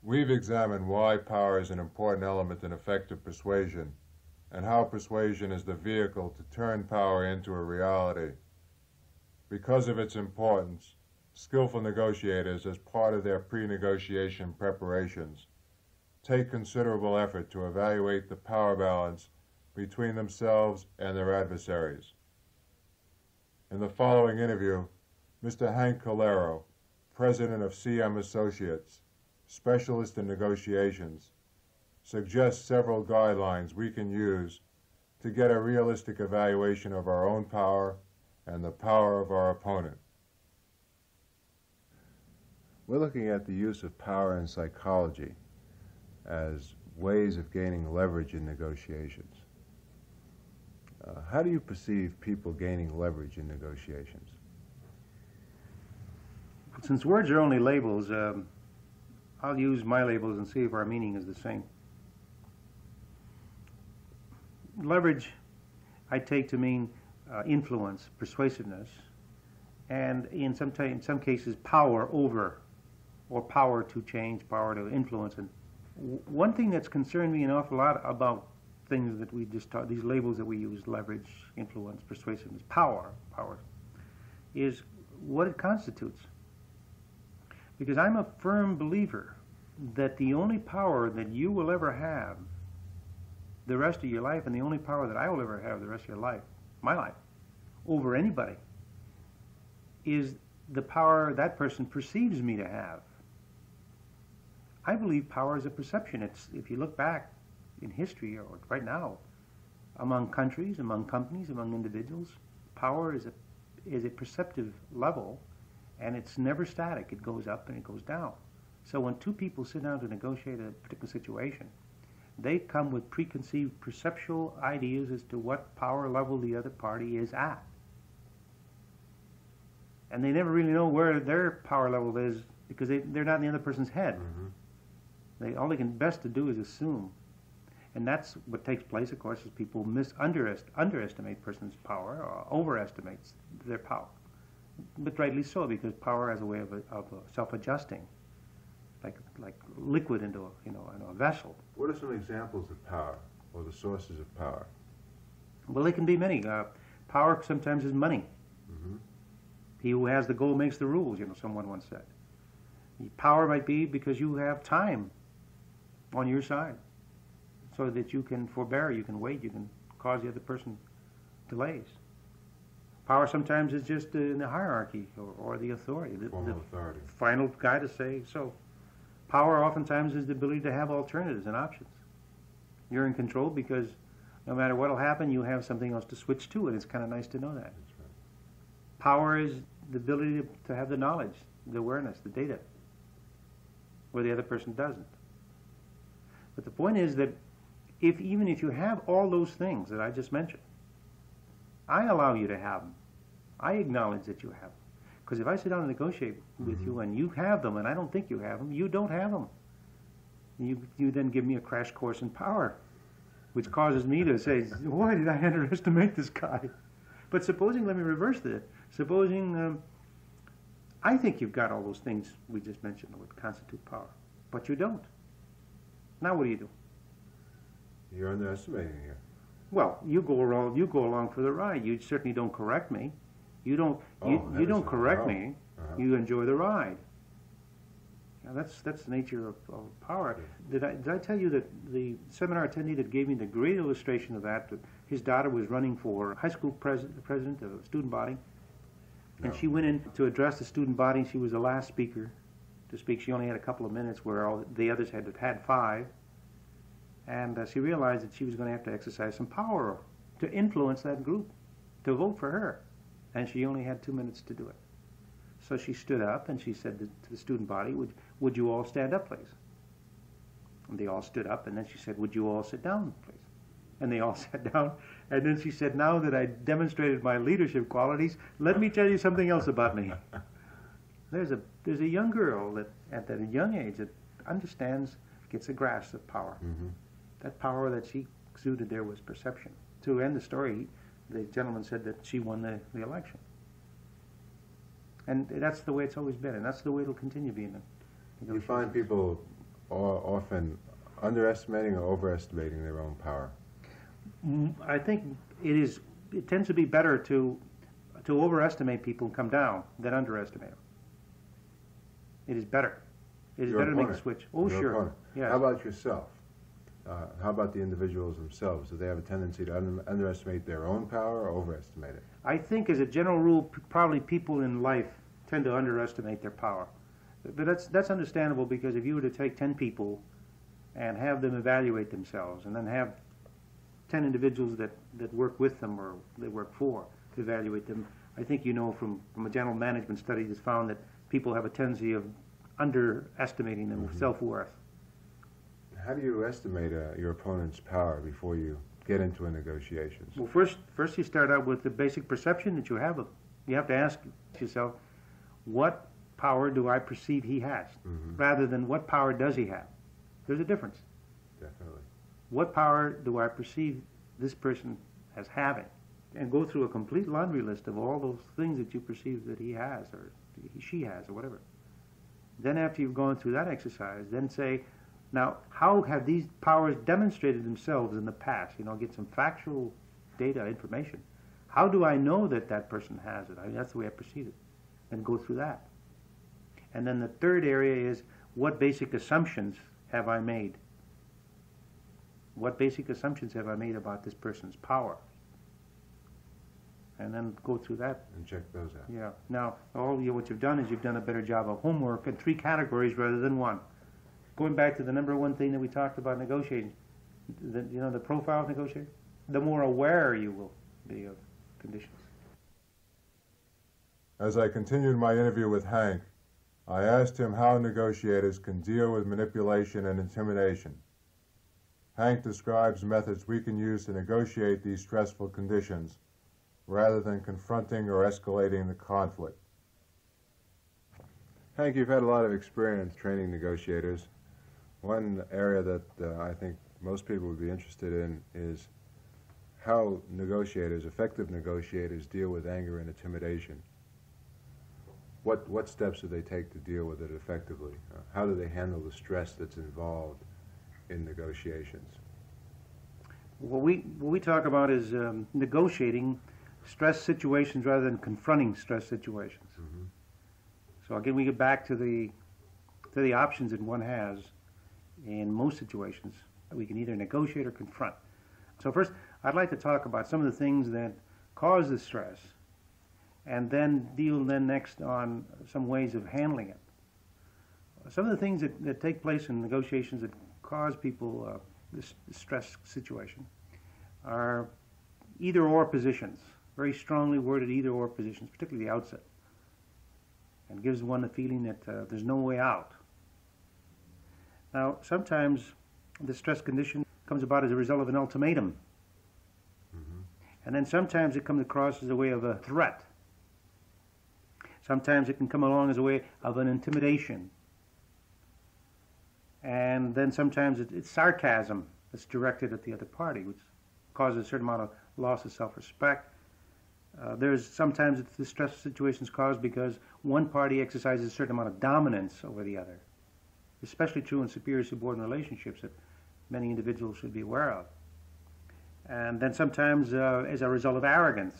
We've examined why power is an important element in effective persuasion, and how persuasion is the vehicle to turn power into a reality. Because of its importance, skillful negotiators, as part of their pre-negotiation preparations, take considerable effort to evaluate the power balance between themselves and their adversaries. In the following interview, Mr. Hank Calero, president of CM Associates, specialist in negotiations, suggests several guidelines we can use to get a realistic evaluation of our own power and the power of our opponent. We're looking at the use of power in psychology as ways of gaining leverage in negotiations. How do you perceive people gaining leverage in negotiations? Since words are only labels, I'll use my labels and see if our meaning is the same. Leverage I take to mean influence, persuasiveness, and in some cases power over, or power to change, power to influence. And one thing that's concerned me an awful lot about things that we just taught, these labels that we use, leverage, influence, persuasiveness, power, is what it constitutes. Because I'm a firm believer that the only power that you will ever have the rest of your life, and the only power that I will ever have the rest of your life, my life, over anybody, is the power that person perceives me to have. I believe power is a perception. It's, if you look back in history, or right now, among countries, among companies, among individuals, power is a perceptive level, and it's never static. It goes up and it goes down. So when two people sit down to negotiate a particular situation, they come with preconceived perceptual ideas as to what power level the other party is at. And they never really know where their power level is, because they're not in the other person's head. All they can best to do is assume. And that's what takes place, of course, is people underestimate person's power, or overestimates their power. But rightly so, because power has a way of self-adjusting, like liquid into a vessel. What are some examples of power, or the sources of power? Well, they can be many. Power sometimes is money. He who has the gold makes the rules, someone once said. Power might be because you have time on your side, so that you can forbear, you can wait, you can cause the other person delays. Power sometimes is just in the hierarchy, or the authority, the authority, final guy to say so. Power oftentimes is the ability to have alternatives and options. You're in control because no matter what will happen, you have something else to switch to, and it's kind of nice to know that. That's right. Power is the ability to have the knowledge, the awareness, the data, where the other person doesn't. But the point is that even if you have all those things that I just mentioned, I allow you to have them. I acknowledge that you have them. Because if I sit down and negotiate with you and you have them and I don't think you have them, you don't have them. You then give me a crash course in power, which causes me to say, why did I underestimate this guy? But supposing, let me reverse that. Supposing I think you've got all those things we just mentioned that would constitute power, but you don't. Now what do? You're underestimating here. Well, you go along for the ride. You certainly don't correct me. You don't correct me. You enjoy the ride. Now that's the nature of power. Did I tell you that the seminar attendee that gave me the great illustration of that his daughter was running for high school president of a student body, and she went in to address the student body. She was the last speaker to speak. She only had a couple of minutes, where all the others had 5. And she realized that she was going to have to exercise some power to influence that group to vote for her. And she only had 2 minutes to do it. So she stood up and she said to the student body, would you all stand up, please? And they all stood up, and then she said, would you all sit down, please? And they all sat down. And then she said, now that I demonstrated my leadership qualities, let me tell you something else about me. There's a young girl that at a young age that understands, gets a grasp of power. That power that she exuded there was perception. To end the story, the gentleman said that she won the election. And that's the way it's always been, and that's the way it'll continue being. You find people often underestimating or overestimating their own power? I think it tends to be better to overestimate people and come down than underestimate them. It is better. It is better to make a switch. Oh, sure. Yes. How about yourself? How about the individuals themselves? Do they have a tendency to underestimate their own power or overestimate it? I think, as a general rule, probably people in life tend to underestimate their power. But that's understandable, because if you were to take 10 people and have them evaluate themselves, and then have 10 individuals that work with them or they work for to evaluate them, I think you know from a general management study that's found that people have a tendency of underestimating their self-worth. How do you estimate your opponent's power before you get into a negotiations? Well, first you start out with the basic perception that you have of them. You have to ask yourself, what power do I perceive he has, rather than what power does he have? There's a difference. Definitely. What power do I perceive this person as having? And go through a complete laundry list of all those things that you perceive that he has, or she has, or whatever. Then after you've gone through that exercise, then say, now, how have these powers demonstrated themselves in the past? You know, get some factual data, information. How do I know that that person has it? I mean, that's the way I perceive it. And go through that. And then the third area is, what basic assumptions have I made? What basic assumptions have I made about this person's power? And then go through that. And check those out. Yeah. Now, what you've done is you've done a better job of homework in 3 categories rather than 1. Going back to the number 1 thing that we talked about negotiating, the profile of negotiator, the more aware you will be of conditions. As I continued my interview with Hank, I asked him how negotiators can deal with manipulation and intimidation. Hank describes methods we can use to negotiate these stressful conditions, rather than confronting or escalating the conflict. Hank, you've had a lot of experience training negotiators. One area that I think most people would be interested in is how effective negotiators, deal with anger and intimidation. What steps do they take to deal with it effectively? How do they handle the stress that's involved in negotiations? What we talk about is negotiating stress situations rather than confronting stress situations. So again, we get back to the options that one has. In most situations, we can either negotiate or confront. So first, I'd like to talk about some of the things that cause the stress, and then deal next on some ways of handling it. Some of the things that take place in negotiations that cause people this stress situation are either-or positions, very strongly worded either-or positions, particularly the outset, and gives one the feeling that there's no way out. Now, sometimes the stress condition comes about as a result of an ultimatum. And then sometimes it comes across as a way of a threat. Sometimes it can come along as a way of an intimidation. And then sometimes it's sarcasm that's directed at the other party, which causes a certain amount of loss of self-respect. Sometimes the stress situation is caused because one party exercises a certain amount of dominance over the other. Especially true in superior-subordinate relationships that many individuals should be aware of. And then sometimes as a result of arrogance.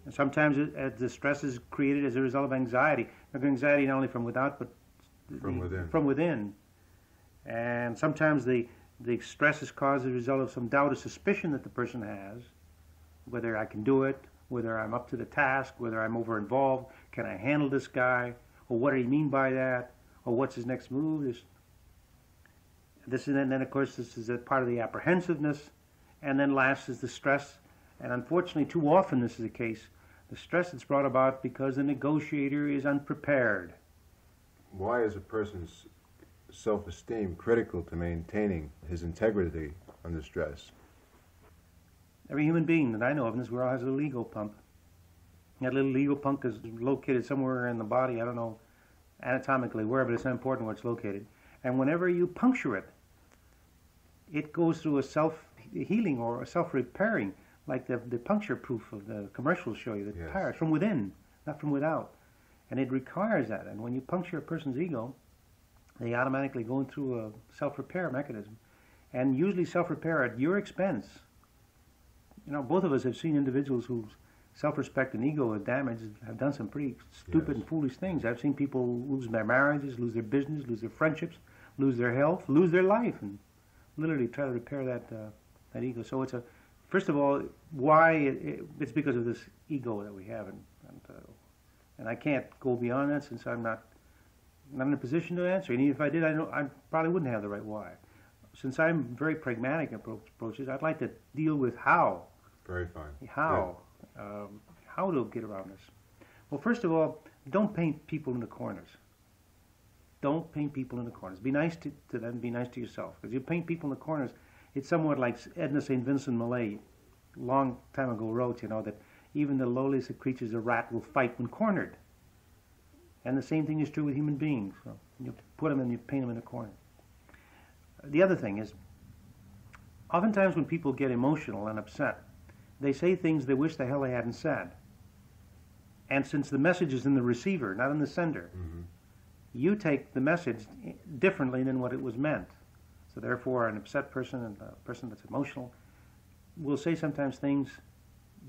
And sometimes the stress is created as a result of anxiety. Anxiety not only from without, but from within. And sometimes the stress is caused as a result of some doubt or suspicion that the person has, whether I can do it, whether I'm up to the task, whether I'm over-involved, can I handle this guy? Or what do you mean by that? Or what's his next move? And then, of course, this is a part of the apprehensiveness. And then last is the stress. And unfortunately, too often this is the case. The stress that's brought about because the negotiator is unprepared. Why is a person's self-esteem critical to maintaining his integrity under stress? Every human being that I know of in this world has a little ego pump. That little ego pump is located somewhere in the body, I don't know anatomically where, but it's not important where it's located. And whenever you puncture it, it goes through a self-healing or a self-repairing, like the puncture proof of the commercials show you, that repairs from within, not from without. And it requires that. And when you puncture a person's ego, they automatically go through a self-repair mechanism, and usually self-repair at your expense. You know, both of us have seen individuals whose self-respect and ego are damaged, have done some pretty stupid and foolish things. I've seen people lose their marriages, lose their business, lose their friendships, lose their health, lose their life, and literally try to repair that ego. So it's first of all, why it's because of this ego that we have, and I can't go beyond that since I'm not in a position to answer. And even if I did, I probably wouldn't have the right why. Since I'm very pragmatic approaches, I'd like to deal with how. Very fine. How. Yeah. How to get around this. Well, first of all, don't paint people in the corners. Don't paint people in the corners. Be nice to them, be nice to yourself. Because you paint people in the corners, it's somewhat like Edna St. Vincent Millay, long time ago wrote, you know, that even the lowliest of creatures, a rat, will fight when cornered. And the same thing is true with human beings. So you put them and you paint them in a corner. The other thing is, oftentimes when people get emotional and upset, they say things they wish the hell they hadn't said. And since the message is in the receiver, not in the sender, you take the message differently than what it was meant. So therefore, an upset person and a person that's emotional will say sometimes things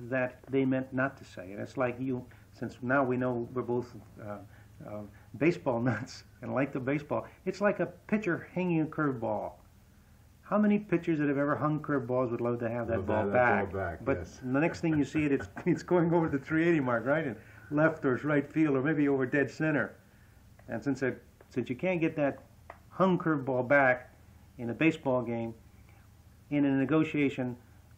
that they meant not to say. And it's like you, since now we know we're both baseball nuts and like the baseball, it's like a pitcher hanging a curveball. How many pitchers that have ever hung curveballs would love to have that ball back? But yes. The next thing you see it's going over the 380 mark, right? In left or right field, or maybe over dead center. And since you can't get that hung curveball back in a baseball game, in a negotiation,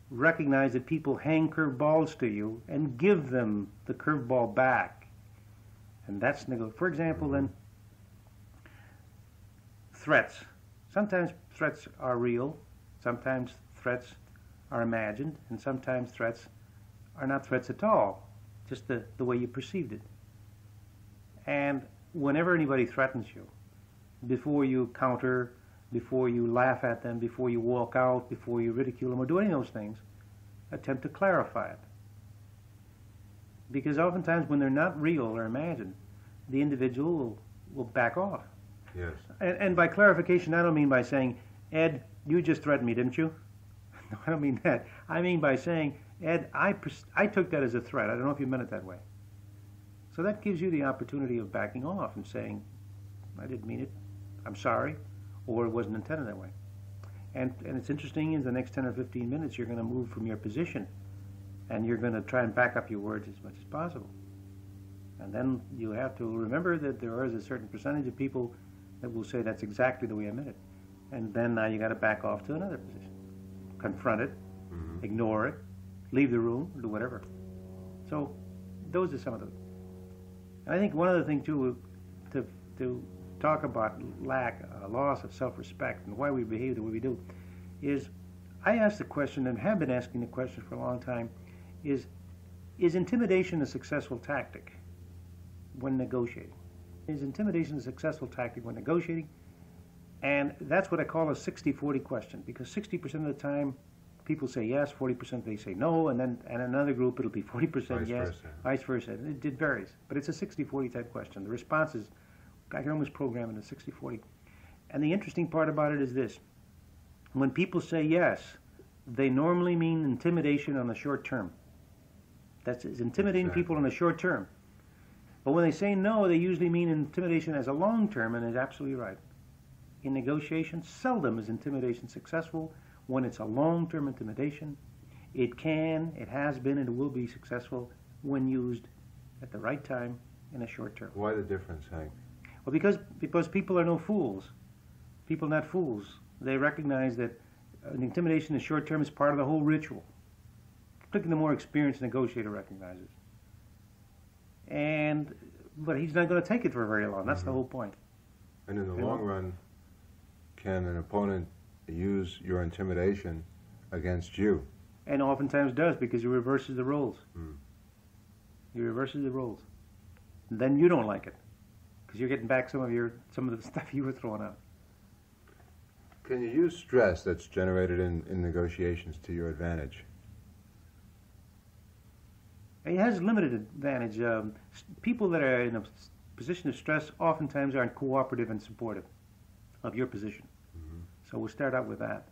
recognize that people hang curveballs to you and give them the curveball back. And that's for example, then, threats. Sometimes threats are real, sometimes threats are imagined, and sometimes threats are not threats at all, just the way you perceived it. And whenever anybody threatens you, before you counter, before you laugh at them, before you walk out, before you ridicule them or do any of those things, attempt to clarify it. Because oftentimes when they're not real or imagined, the individual will back off. Yes. And by clarification, I don't mean by saying, Ed, you just threatened me, didn't you? No, I don't mean that. I mean by saying, Ed, I took that as a threat. I don't know if you meant it that way. So that gives you the opportunity of backing off and saying, I didn't mean it, I'm sorry, or it wasn't intended that way. And it's interesting, in the next 10 or 15 minutes, you're going to move from your position, and you're going to try and back up your words as much as possible. And then you have to remember that there is a certain percentage of people that will say that's exactly the way I meant it. And then now you got to back off to another position. Confront it, ignore it, leave the room, do whatever. So those are some of those. And I think one other thing too, to talk about loss of self-respect and why we behave the way we do, is I asked the question and have been asking the question for a long time, is intimidation a successful tactic when negotiating? Is intimidation a successful tactic when negotiating? And that's what I call a 60-40 question, because 60% of the time people say yes, 40% they say no, and then in another group it'll be 40% yes, vice versa. It varies, but it's a 60-40 type question. The responses, I can almost program it in 60-40. And the interesting part about it is this. When people say yes, they normally mean intimidation on the short term. That's intimidating people on the short term. But when they say no, they usually mean intimidation as a long term, and is absolutely right. In negotiation, seldom is intimidation successful when it's a long-term intimidation. It has been, and it will be successful when used at the right time in a short term. Why the difference, Hank? Well, because people are no fools. People are not fools. They recognize that an intimidation in the short term is part of the whole ritual. Particularly the more experienced negotiator recognizes. But he's not going to take it for very long. That's the whole point. And in the long run, can an opponent use your intimidation against you? And oftentimes does, because he reverses the roles. He reverses the roles. And then you don't like it, because you're getting back some of the stuff you were throwing out. Can you use stress that's generated in negotiations to your advantage? It has limited advantage. People that are in a position of stress oftentimes aren't cooperative and supportive. of your position. So we'll start out with that.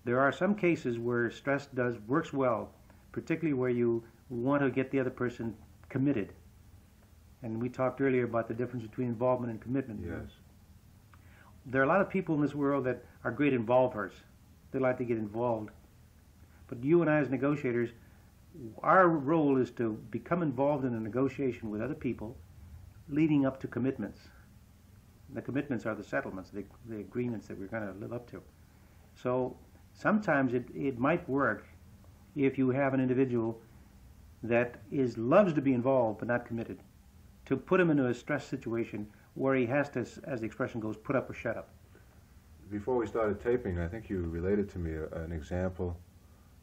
There are some cases where stress works well, particularly where you want to get the other person committed. And we talked earlier about the difference between involvement and commitment. Yes. There are a lot of people in this world that are great involvers. They like to get involved. But you and I as negotiators, our role is to become involved in a negotiation with other people leading up to commitments. The commitments are the settlements, the agreements that we're going to live up to. So sometimes it might work if you have an individual that loves to be involved but not committed, to put him into a stress situation where he has to, as the expression goes, put up or shut up. Before we started taping, I think you related to me an example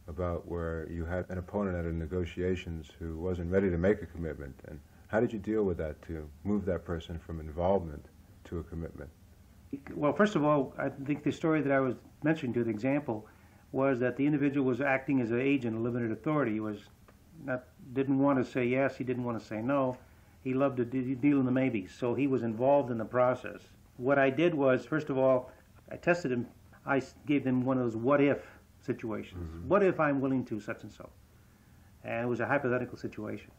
about where you had an opponent at a negotiations who wasn't ready to make a commitment. And how did you deal with that to move that person from involvement to a commitment? Well, first of all, I think the story that I was mentioning to the example was that the individual was acting as an agent of limited authority. He didn't want to say yes, he didn't want to say no. He loved to deal in the maybes, so he was involved in the process. What I did was, first of all, I tested him. I gave him one of those what-if situations. What if I'm willing to such and so? And it was a hypothetical situation.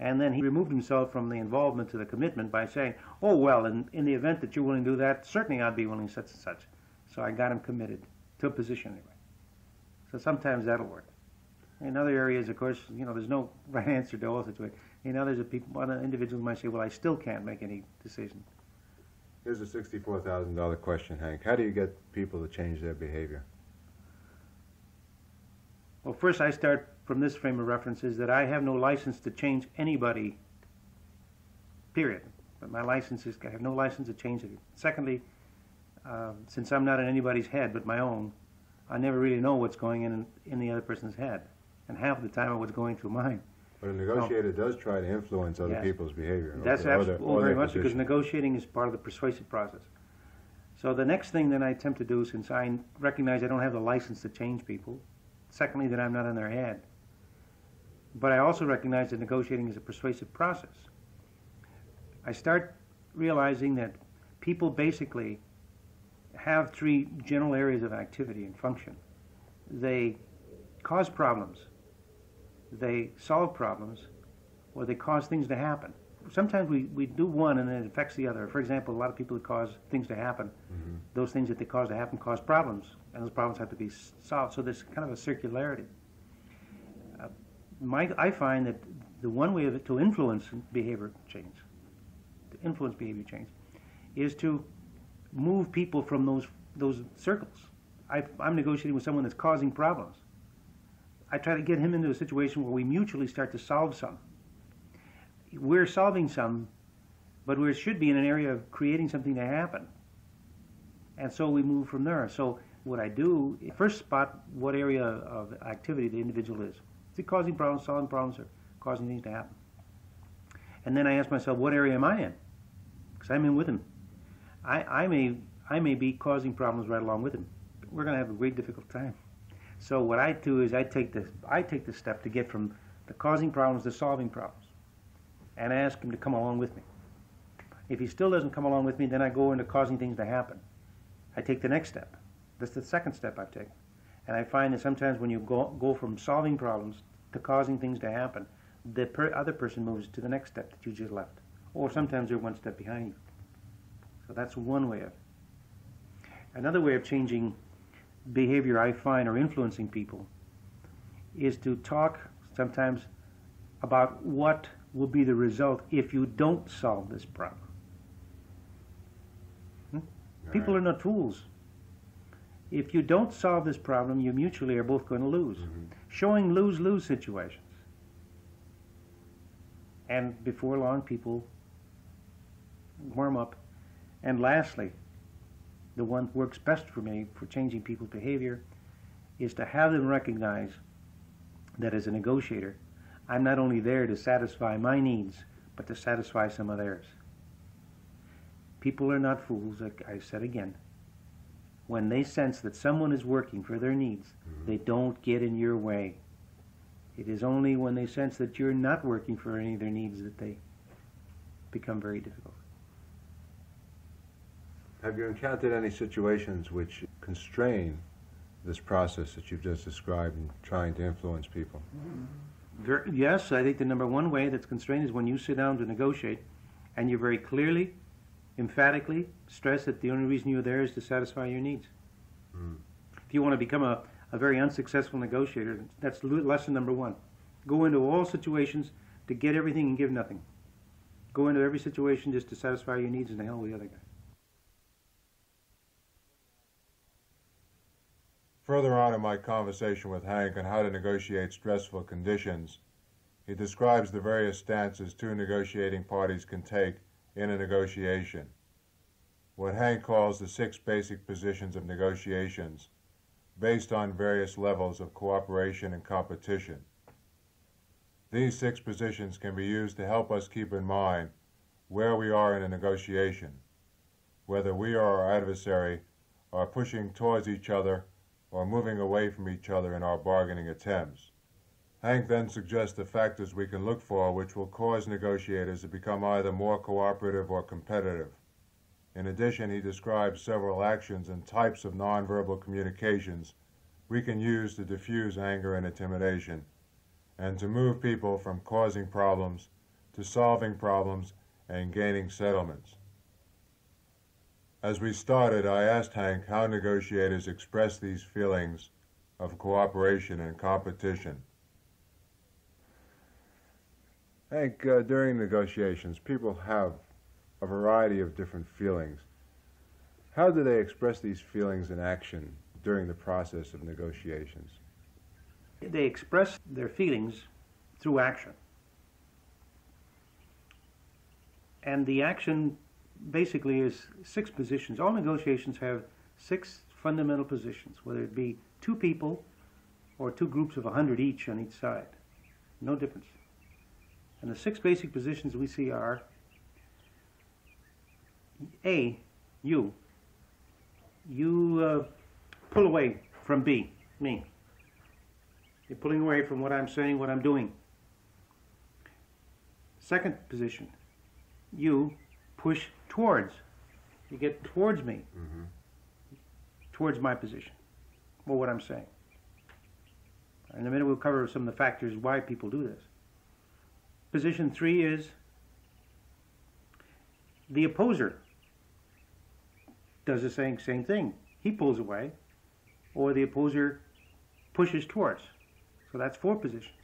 And then he removed himself from the involvement to the commitment by saying, oh, well, in the event that you're willing to do that, certainly I'd be willing such and such. So I got him committed to a position anyway. So sometimes that'll work. In other areas, of course, there's no right answer to all situations. In others, other individuals might say, well, I still can't make any decision. Here's a $64,000 question, Hank. How do you get people to change their behavior? Well, first I start from this frame of reference is that I have no license to change anybody, period. But my license is, I have no license to change it. Secondly, since I'm not in anybody's head but my own, I never really know what's going in the other person's head. And half the time what's going through mine. But a negotiator does try to influence other people's behavior. That's absolutely very much because negotiating is part of the persuasive process. So the next thing that I attempt to do, since I recognize I don't have the license to change people, secondly, that I'm not in their head, but I also recognize that negotiating is a persuasive process. I start realizing that people basically have three general areas of activity and function. They cause problems, they solve problems, or they cause things to happen. Sometimes we do one and then it affects the other. For example, a lot of people that cause things to happen, those things that they cause to happen cause problems, and those problems have to be solved. So there's kind of a circularity. I find that the one way to influence behavior change, is to move people from those circles. I'm negotiating with someone that's causing problems. I try to get him into a situation where we mutually start to solve some. We're solving some, but we should be in an area of creating something to happen. And so we move from there. So what I do, first spot what area of activity the individual is. Is he causing problems, solving problems, or causing things to happen? And then I ask myself, what area am I in? Because I'm in with him. I may be causing problems right along with him. We're going to have a great difficult time. So what I do is I take the step to get from the causing problems to solving problems, and I ask him to come along with me. If he still doesn't come along with me, then I go into causing things to happen. I take the next step. That's the second step I've taken. And I find that sometimes when you go from solving problems to causing things to happen, the other person moves to the next step that you just left. Or sometimes they're one step behind you. So that's one way of it. Another way of changing behavior I find or influencing people is to talk sometimes about what will be the result if you don't solve this problem. People are not fools. If you don't solve this problem, you mutually are both going to lose. Showing lose-lose situations. And before long, people warm up. And lastly, the one that works best for me for changing people's behavior is to have them recognize that as a negotiator, I'm not only there to satisfy my needs, but to satisfy some of theirs. People are not fools, like I said again. When they sense that someone is working for their needs, they don't get in your way. It is only when they sense that you're not working for any of their needs that they become very difficult. Have you encountered any situations which constrain this process that you've just described in trying to influence people? Yes, I think the number one way that's constrained is when you sit down to negotiate and you very clearly, emphatically stress that the only reason you're there is to satisfy your needs. If you want to become a very unsuccessful negotiator, that's lesson number one. Go into all situations to get everything and give nothing. Go into every situation just to satisfy your needs and the hell with the other guy. Further on in my conversation with Hank on how to negotiate stressful conditions, he describes the various stances two negotiating parties can take in a negotiation, what Hank calls the 6 basic positions of negotiations, based on various levels of cooperation and competition. These 6 positions can be used to help us keep in mind where we are in a negotiation, whether we or our adversary are pushing towards each other or moving away from each other in our bargaining attempts. Hank then suggests the factors we can look for which will cause negotiators to become either more cooperative or competitive. In addition, he describes several actions and types of nonverbal communications we can use to diffuse anger and intimidation, and to move people from causing problems to solving problems and gaining settlements. As we started, I asked Hank how negotiators express these feelings of cooperation and competition. Hank, during negotiations, people have a variety of different feelings. How do they express these feelings in action during the process of negotiations? They express their feelings through action. And the action basically is 6 positions. All negotiations have 6 fundamental positions, whether it be 2 people or 2 groups of 100 each on each side. No difference. And the 6 basic positions we see are A, you pull away from B, me. You're pulling away from what I'm saying, what I'm doing. Second position, you push towards. You get towards me, towards my position, or what I'm saying. In a minute we'll cover some of the factors why people do this. Position 3 is the opposer does the same thing. He pulls away, or the opposer pushes towards. So that's 4 positions.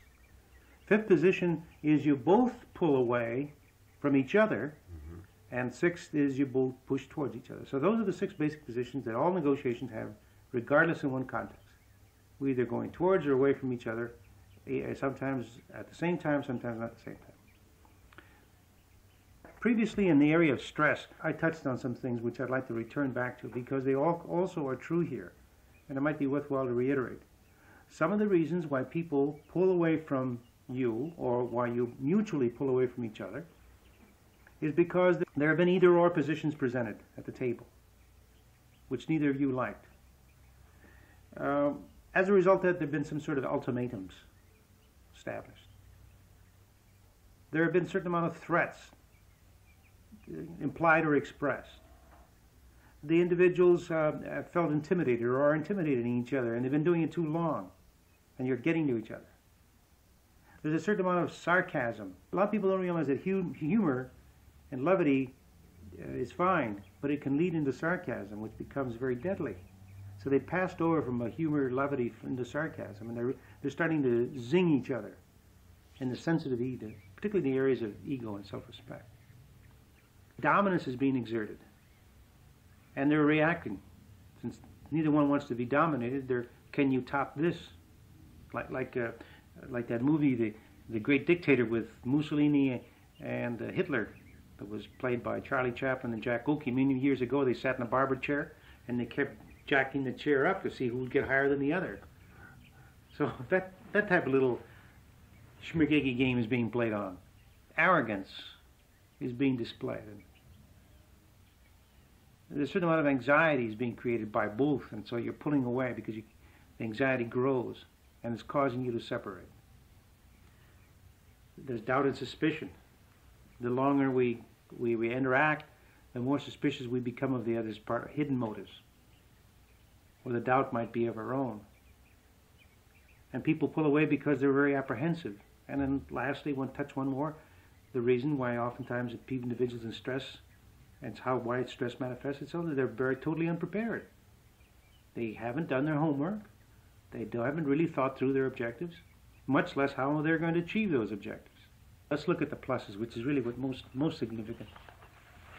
5th position is you both pull away from each other, and 6th is you both push towards each other. So those are the 6 basic positions that all negotiations have, regardless in one context. We're either going towards or away from each other, sometimes at the same time, sometimes not at the same time. Previously in the area of stress, I touched on some things which I'd like to return back to because they also are true here, and it might be worthwhile to reiterate. Some of the reasons why people pull away from you, or why you mutually pull away from each other, is because there have been either-or positions presented at the table, which neither of you liked. As a result, there have been some sort of ultimatums established. There have been a certain amount of threats, implied or expressed. The individuals felt intimidated or are intimidating each other, and they've been doing it too long, and you're getting to each other. There's a certain amount of sarcasm. A lot of people don't realize that humor and levity is fine, but it can lead into sarcasm, which becomes very deadly. So they passed over from a humor, levity into sarcasm, and they're starting to zing each other in the sensitive ego, particularly in the areas of ego and self-respect. Dominance is being exerted, and they're reacting. Since neither one wants to be dominated, can you top this? Like that movie, The Great Dictator, with Mussolini and Hitler, that was played by Charlie Chaplin and Jack Oakey. Many years ago, they sat in a barber chair, and they kept jacking the chair up to see who would get higher than the other. So that type of little schmiggy game is being played on. Arrogance is being displayed. There's a certain amount of anxiety is being created by both, and so you're pulling away because the anxiety grows, and it's causing you to separate. There's doubt and suspicion. The longer we interact, the more suspicious we become of the other's part, hidden motives, or the doubt might be of our own. And people pull away because they're very apprehensive. And then lastly, one more, the reason why oftentimes individuals in stress, and why stress manifests itself, is they're very totally unprepared. They haven't done their homework. They haven't really thought through their objectives, much less how they're going to achieve those objectives. Let's look at the pluses, which is really what most significant.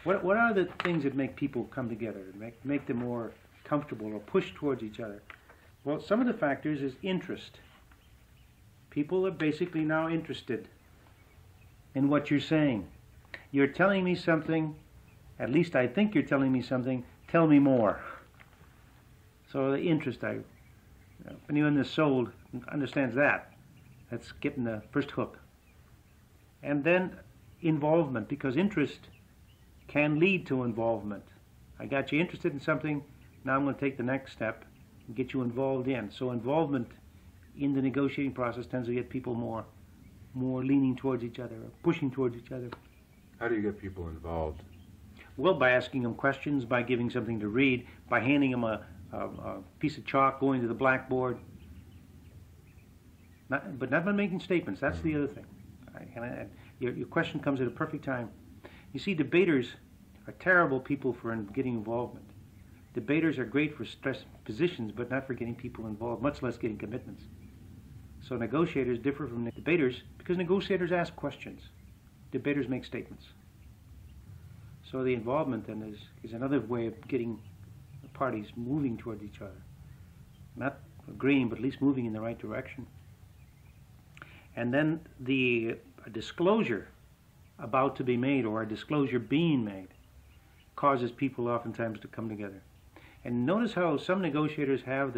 What are the things that make people come together, and make them more comfortable or push towards each other? Well, some of the factors is interest. People are basically now interested in what you're saying. You're telling me something, at least I think you're telling me something, tell me more. So the interest, anyone that's sold understands that. That's getting the first hook. And then involvement, because interest can lead to involvement. I got you interested in something, now I'm going to take the next step and get you involved in. So involvement in the negotiating process tends to get people more leaning towards each other, or pushing towards each other. How do you get people involved? Well, by asking them questions, by giving something to read, by handing them a piece of chalk, going to the blackboard. But not by making statements. That's the other thing. Your question comes at a perfect time. You see, debaters are terrible people for getting involvement. Debaters are great for stress positions, but not for getting people involved, much less getting commitments. So negotiators differ from debaters because negotiators ask questions. Debaters make statements. So the involvement then is another way of getting the parties moving toward each other. Not agreeing, but at least moving in the right direction. And then a disclosure about to be made, or a disclosure being made, causes people oftentimes to come together. And notice how some negotiators have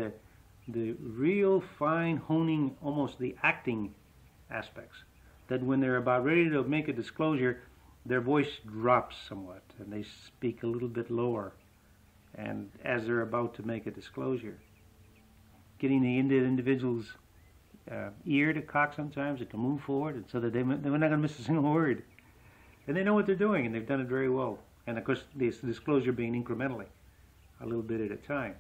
the real fine honing, almost the acting aspects, that when they're about ready to make a disclosure, their voice drops somewhat and they speak a little bit lower, and as they're about to make a disclosure, getting the individual's ear to cock sometimes, and to move forward, and so that they're not going to miss a single word. And they know what they're doing, and they've done it very well. And of course, this disclosure being incrementally, a little bit at a time.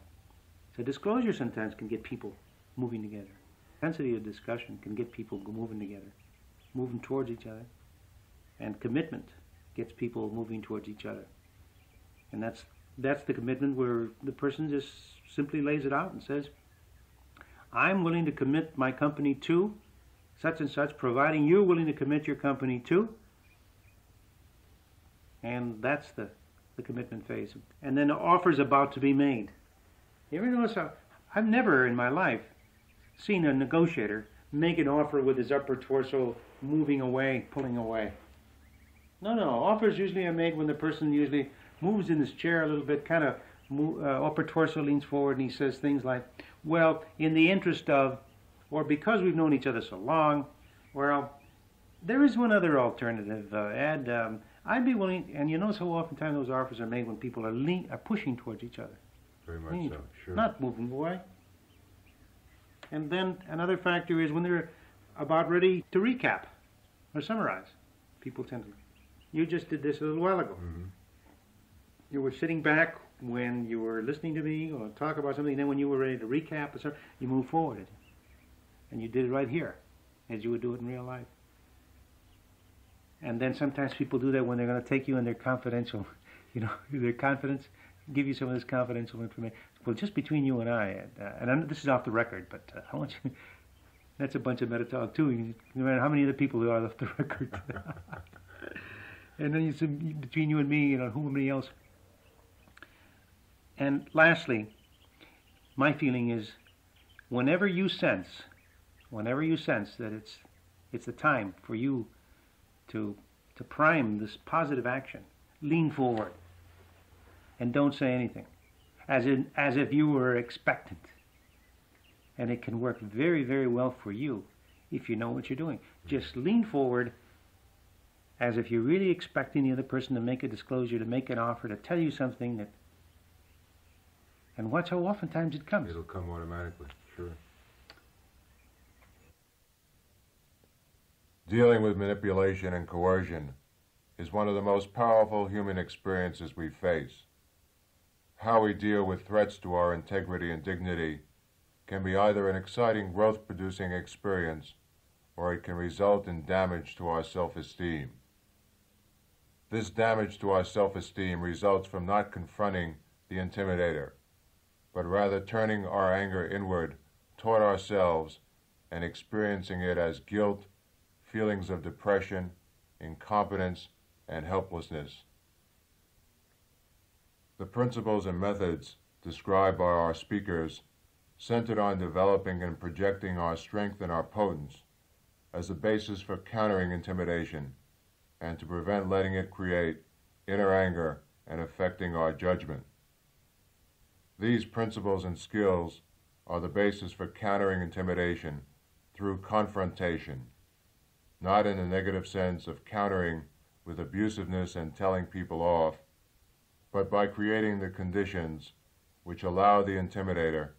So disclosure sometimes can get people moving together. Intensity of discussion can get people moving together, moving towards each other. And commitment gets people moving towards each other. And that's the commitment where the person just simply lays it out and says, I'm willing to commit my company to such and such, providing you're willing to commit your company to. And that's the commitment phase. And then the offer's about to be made. You ever notice how I've never in my life seen a negotiator make an offer with his upper torso moving away, pulling away. No. Offers usually are made when the person usually moves in his chair a little bit, kind of upper torso leans forward, and he says things like, well, in the interest of, or because we've known each other so long, well, there is one other alternative, Ed. I'd be willing, and you notice how oftentimes those offers are made when people are pushing towards each other. Very much so, sure. Not moving away. And then another factor is when they're about ready to recap or summarize. People tend to. You just did this a little while ago. Mm-hmm. You were sitting back when you were listening to me or talk about something, and then when you were ready to recap or something, you moved forward. And you did it right here, as you would do it in real life. And then sometimes people do that when they're going to take you in their confidential, their confidence, give you some of this confidential information. Well, just between you and I, this is off the record, but I want you, that's a bunch of meta talk too. No matter how many other people there are off the record. And then you say, between you and me, who many else. And lastly, my feeling is, whenever you sense that it's the time for you to prime this positive action, lean forward and don't say anything, as if you were expectant. And it can work very, very well for you if you know what you're doing. Just lean forward as if you're really expecting the other person to make a disclosure, to make an offer, to tell you something that, and watch how oftentimes it comes. It'll come automatically, sure. Dealing with manipulation and coercion. is one of the most powerful human experiences we face. How we deal with threats to our integrity and dignity can be either an exciting growth-producing experience, or it can result in damage to our self-esteem. This damage to our self-esteem results from not confronting the intimidator, but rather turning our anger inward toward ourselves and experiencing it as guilt, feelings of depression, incompetence, and helplessness. The principles and methods described by our speakers centered on developing and projecting our strength and our potence as a basis for countering intimidation and to prevent letting it create inner anger and affecting our judgment. These principles and skills are the basis for countering intimidation through confrontation, not in the negative sense of countering with abusiveness and telling people off, but by creating the conditions which allow the intimidator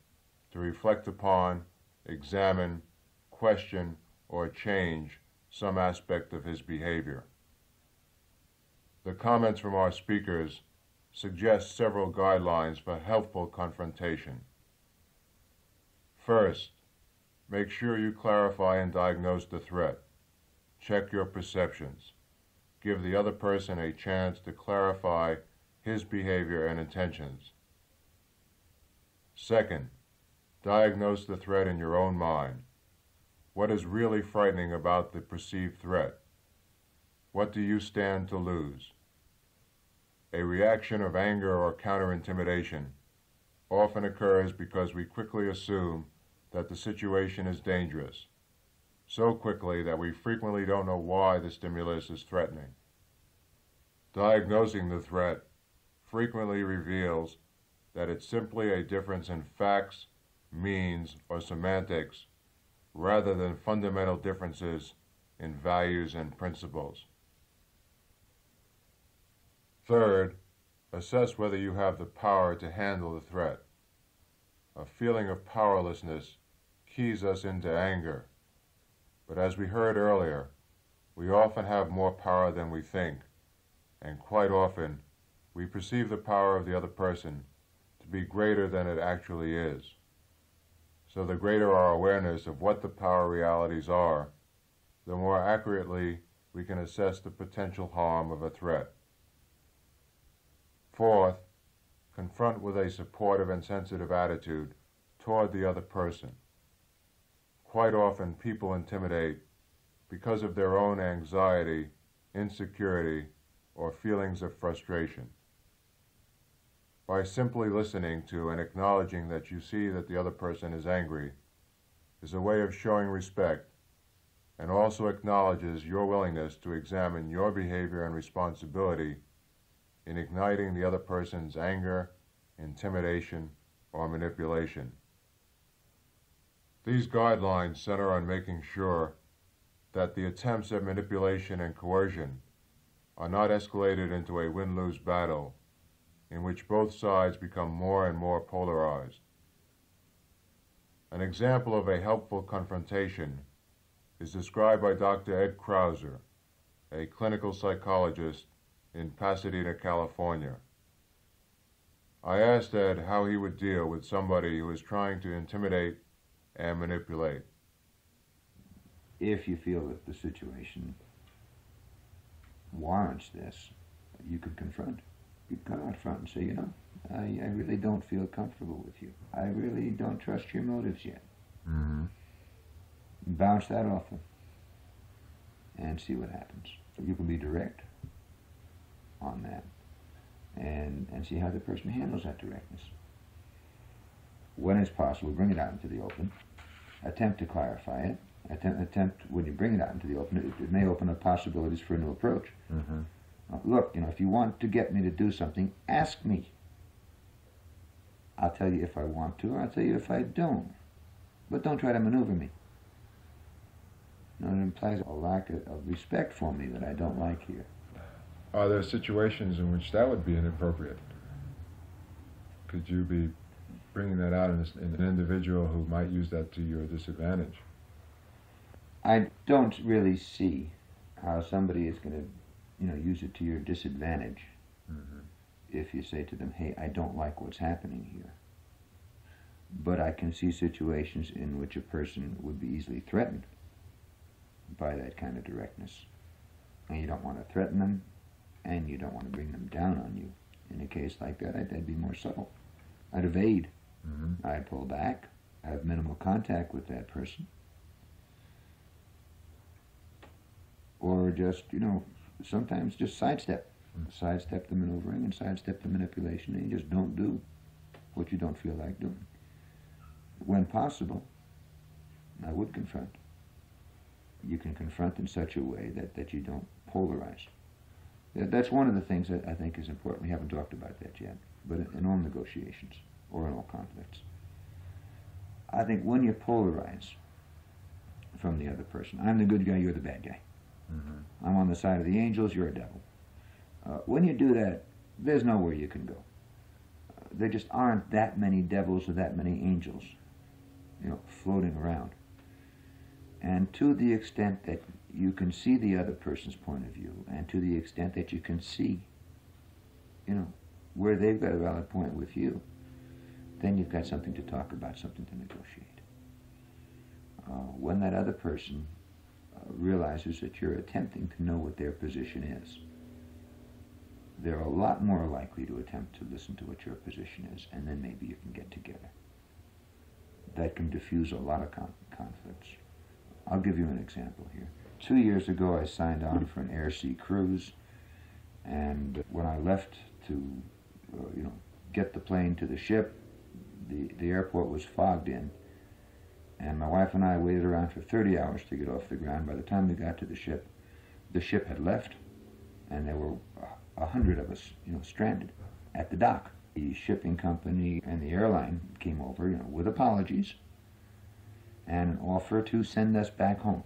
to reflect upon, examine, question, or change some aspect of his behavior. The comments from our speakers suggest several guidelines for helpful confrontation. First, make sure you clarify and diagnose the threat. Check your perceptions. Give the other person a chance to clarify his behavior and intentions. Second, diagnose the threat in your own mind. What is really frightening about the perceived threat? What do you stand to lose? A reaction of anger or counter-intimidation often occurs because we quickly assume that the situation is dangerous, so quickly that we frequently don't know why the stimulus is threatening. Diagnosing the threat frequently reveals that it's simply a difference in facts, means, or semantics, rather than fundamental differences in values and principles. Third, assess whether you have the power to handle the threat. A feeling of powerlessness keys us into anger, but as we heard earlier, we often have more power than we think, and quite often we perceive the power of the other person to be greater than it actually is. So the greater our awareness of what the power realities are, the more accurately we can assess the potential harm of a threat. Fourth, confront with a supportive and sensitive attitude toward the other person. Quite often people intimidate because of their own anxiety, insecurity, or feelings of frustration. By simply listening to and acknowledging that you see that the other person is angry is a way of showing respect and also acknowledges your willingness to examine your behavior and responsibility in igniting the other person's anger, intimidation, or manipulation. These guidelines center on making sure that the attempts at manipulation and coercion are not escalated into a win-lose battle in which both sides become more and more polarized. An example of a helpful confrontation is described by Dr. Ed Krauser, a clinical psychologist in Pasadena, California. I asked Ed how he would deal with somebody who is trying to intimidate and manipulate. If you feel that the situation warrants this, you could confront. You come out front and say, you know, I really don't feel comfortable with you. I really don't trust your motives yet. Mm-hmm. Bounce that off them and see what happens. You can be direct on that and see how the person handles that directness. When it's possible, bring it out into the open. Attempt to clarify it. Attempt when you bring it out into the open, it may open up possibilities for a new approach. Mm-hmm. Look, you know, if you want to get me to do something, ask me. I'll tell you if I want to, or I'll tell you if I don't. But don't try to maneuver me. No, it implies a lack of respect for me that I don't like here. Are there situations in which that would be inappropriate? Could you be bringing that out in an individual who might use that to your disadvantage? I don't really see how somebody is going to use it to your disadvantage. If you say to them, hey, I don't like what's happening here, but I can see situations in which a person would be easily threatened by that kind of directness. And you don't want to threaten them, and you don't want to bring them down on you. In a case like that, I'd be more subtle. I'd evade. I'd pull back. I have minimal contact with that person. Or just, sometimes just sidestep. Sidestep the maneuvering and sidestep the manipulation, and you just don't do what you don't feel like doing. When possible, I would confront. You can confront in such a way that you don't polarize. That's one of the things that I think is important. We haven't talked about that yet, but in all negotiations or in all conflicts, I think when you polarize from the other person, I'm the good guy, you're the bad guy. I'm on the side of the angels, you're a devil. When you do that, there's nowhere you can go. There just aren't that many devils or that many angels, floating around. And to the extent that you can see the other person's point of view, and to the extent that you can see, where they've got a valid point with you, then you've got something to talk about, something to negotiate. When that other person realizes that you're attempting to know what their position is, they're a lot more likely to attempt to listen to what your position is, and then maybe you can get together. That can diffuse a lot of conflicts. I'll give you an example here. 2 years ago, I signed on for an air-sea cruise, and when I left to, get the plane to the ship, the airport was fogged in, and my wife and I waited around for 30 hours to get off the ground. By the time we got to the ship had left, and there were 100 of us, stranded at the dock. The shipping company and the airline came over, with apologies and an offer to send us back home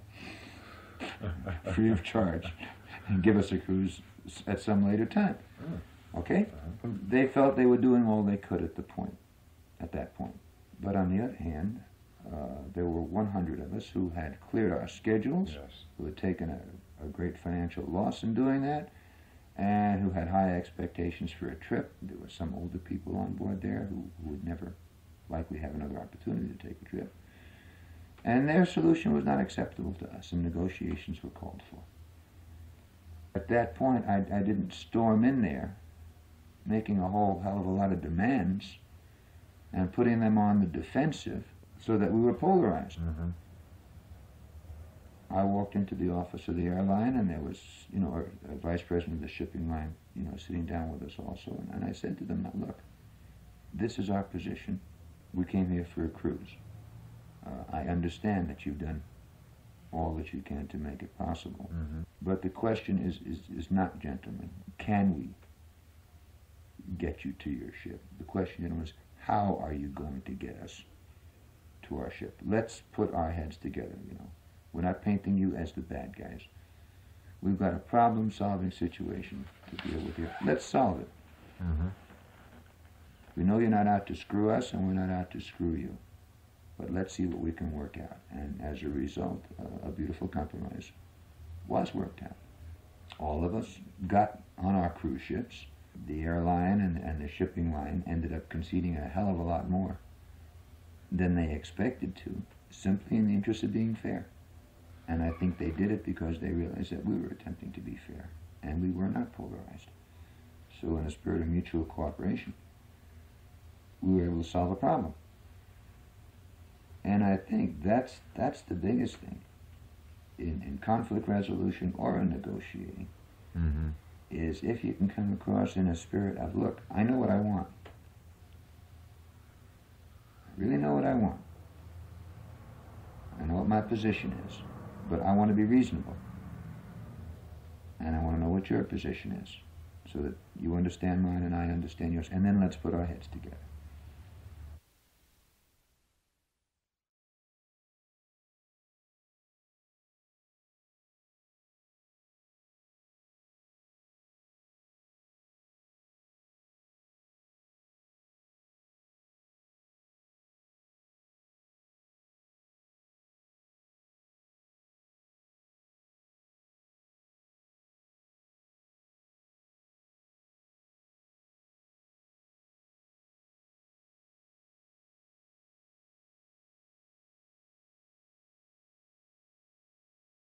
free of charge and give us a cruise at some later time. Okay? They felt they were doing all they could at that point. But on the other hand, there were 100 of us who had cleared our schedules, who had taken a great financial loss in doing that, and who had high expectations for a trip. There were some older people on board there who would never likely have another opportunity to take a trip. And their solution was not acceptable to us, and negotiations were called for. At that point, I didn't storm in there, making a whole hell of a lot of demands, and putting them on the defensive so that we were polarized. I walked into the office of the airline, and there was, a vice president of the shipping line, sitting down with us also. And I said to them, now, look, this is our position. We came here for a cruise. I understand that you've done all that you can to make it possible. But the question is not, gentlemen, can we get you to your ship? The question was, how are you going to get us to our ship? Let's put our heads together, We're not painting you as the bad guys. We've got a problem-solving situation to deal with here. Let's solve it. We know you're not out to screw us, and we're not out to screw you. But let's see what we can work out. And as a result, a beautiful compromise was worked out. All of us got on our cruise ships. The airline and the shipping line ended up conceding a hell of a lot more than they expected to, simply in the interest of being fair. And I think they did it because they realized that we were attempting to be fair, and we were not polarized. So in a spirit of mutual cooperation, we were able to solve a problem. And I think that's the biggest thing in conflict resolution or in negotiating, is if you can come across in a spirit of, look, I know what I want. I really know what I want. I know what my position is. But I want to be reasonable. And I want to know what your position is, so that you understand mine and I understand yours. And then let's put our heads together.